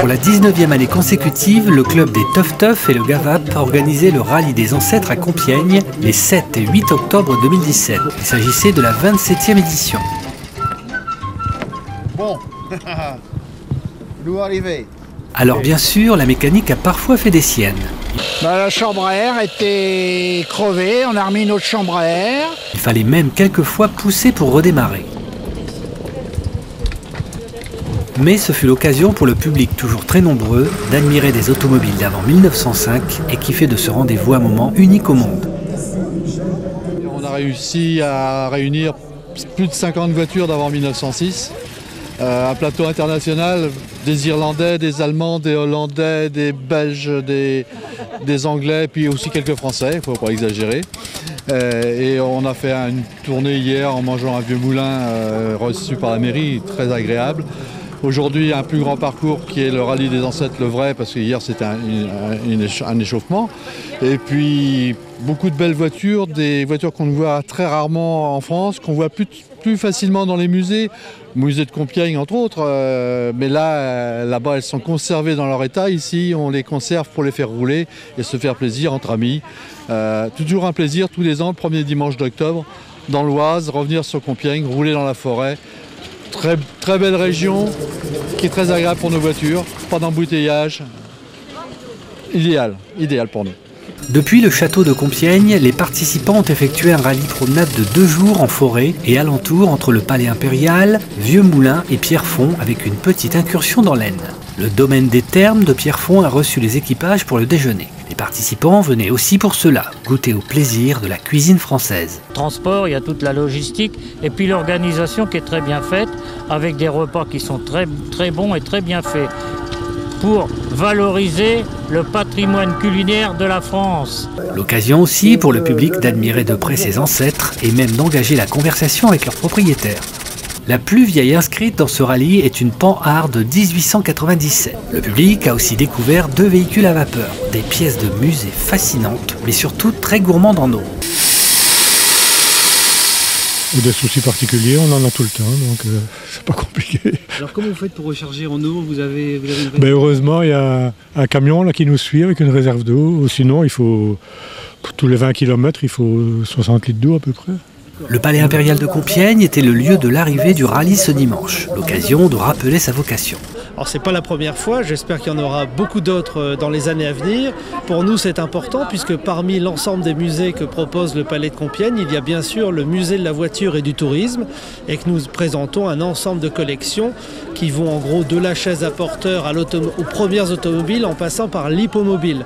Pour la 19e année consécutive, le club des Teuf Teuf et le GAVAP organisaient le rallye des ancêtres à Compiègne les 7 et 8 octobre 2017. Il s'agissait de la 27e édition. Bon, nous arrivons. Alors bien sûr, la mécanique a parfois fait des siennes. La chambre à air était crevée, on a remis notre chambre à air. Il fallait même quelquefois pousser pour redémarrer. Mais ce fut l'occasion pour le public toujours très nombreux d'admirer des automobiles d'avant 1905 et qui fait de ce rendez-vous un moment unique au monde. On a réussi à réunir plus de 50 voitures d'avant 1906. Un plateau international, des Irlandais, des Allemands, des Hollandais, des Belges, des Anglais, puis aussi quelques Français, il ne faut pas exagérer. Et on a fait une tournée hier en mangeant un vieux moulin reçu par la mairie, très agréable. Aujourd'hui, un plus grand parcours qui est le rallye des ancêtres, le vrai, parce que hier c'était un échauffement. Et puis beaucoup de belles voitures, des voitures qu'on voit très rarement en France, qu'on voit plus facilement dans les musées, musée de Compiègne entre autres. Mais là-bas, elles sont conservées dans leur état. Ici, on les conserve pour les faire rouler et se faire plaisir entre amis. Toujours un plaisir tous les ans, le premier dimanche d'octobre, dans l'Oise, revenir sur Compiègne, rouler dans la forêt. Très belle région qui est très agréable pour nos voitures, pas d'embouteillage, idéal pour nous. Depuis le château de Compiègne, les participants ont effectué un rallye promenade de 2 jours en forêt et alentour entre le palais impérial, Vieux Moulin et Pierrefonds avec une petite incursion dans l'Aisne. Le domaine des Thermes de Pierrefonds a reçu les équipages pour le déjeuner. Les participants venaient aussi pour cela, goûter au plaisir de la cuisine française. Transport, il y a toute la logistique et puis l'organisation qui est très bien faite avec des repas qui sont très bons et très bien faits pour valoriser le patrimoine culinaire de la France. L'occasion aussi pour le public d'admirer de près ses ancêtres et même d'engager la conversation avec leurs propriétaires. La plus vieille inscrite dans ce rallye est une Panhard de 1897. Le public a aussi découvert 2 véhicules à vapeur, des pièces de musée fascinantes, mais surtout très gourmandes en eau. Des soucis particuliers, on en a tout le temps, donc c'est pas compliqué. Alors comment vous faites pour recharger en eau? Vous avez une... Ben heureusement, il y a un camion là, qui nous suit avec une réserve d'eau. Sinon, il faut, pour tous les 20 km, il faut 60 litres d'eau à peu près. Le palais impérial de Compiègne était le lieu de l'arrivée du rallye ce dimanche, l'occasion de rappeler sa vocation. Alors c'est pas la première fois, j'espère qu'il y en aura beaucoup d'autres dans les années à venir. Pour nous c'est important puisque parmi l'ensemble des musées que propose le palais de Compiègne, il y a bien sûr le musée de la voiture et du tourisme et que nous présentons un ensemble de collections qui vont en gros de la chaise à porteur aux premières automobiles en passant par l'hippomobile.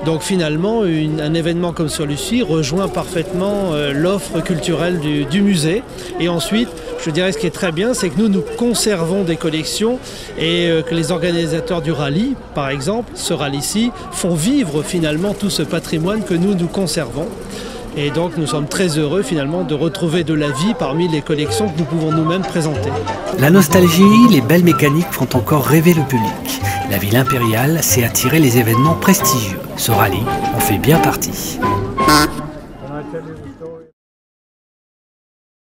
Donc finalement, un événement comme celui-ci rejoint parfaitement l'offre culturelle du musée. Et ensuite, je dirais ce qui est très bien, c'est que nous conservons des collections et que les organisateurs du rallye, par exemple, ce rallye-ci, font vivre finalement tout ce patrimoine que nous conservons. Et donc nous sommes très heureux finalement de retrouver de la vie parmi les collections que nous pouvons nous-mêmes présenter. La nostalgie, les belles mécaniques font encore rêver le public. La ville impériale sait attirer les événements prestigieux. Ce rallye en fait bien partie.